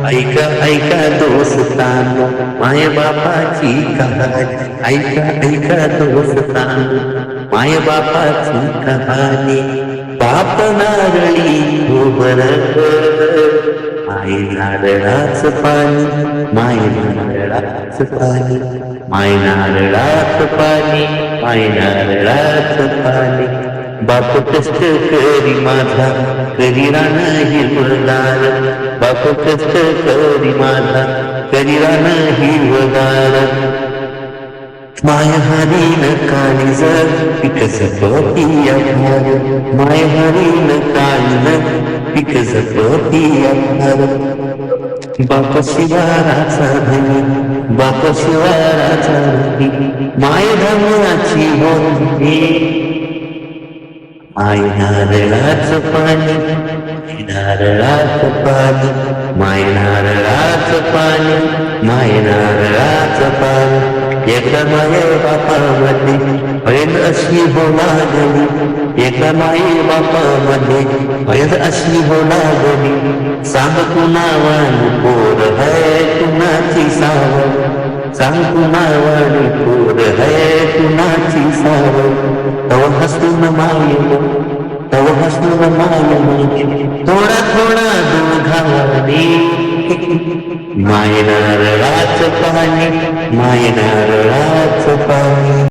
ऐका ऐका दोस्तांनो माय बापाची कहाणी ऐका ऐका दोस्तांनो माय बापाची कहाणी बाप नारळी खोबर माय नारळाच पाणी माय नारळाच पाणी माय नारळाच पाणी माय नारळाच पाणी बाप कष्ट करी माझा करी रान हिरवगार बाप कष्ट करी माझा करी रान हिरवगार माय हरीन काळीज पिकस पिया भार माय हरीन काळीज पिकस पिया भार बाप शिवाराचा धनी बाप शिवाराचा धनी माय धनाची बोलणी माय नारळाच पाणी नारळाच पाणी माय नारळाच पाणी माय नारळाच पाणी एका माय बापामध्ये पैद अशी होला गली एका माय बापामध्ये पैद अशी होला गली सांग कुणावानी पोर है कुणाची सावळ सांग कुणावानी पोर है कुणाची सावळ तव हसून मायलो तव हसून मायलो थोडा थोडा दोघावानी माय नारळाच पाणी माय नारळाच पाणी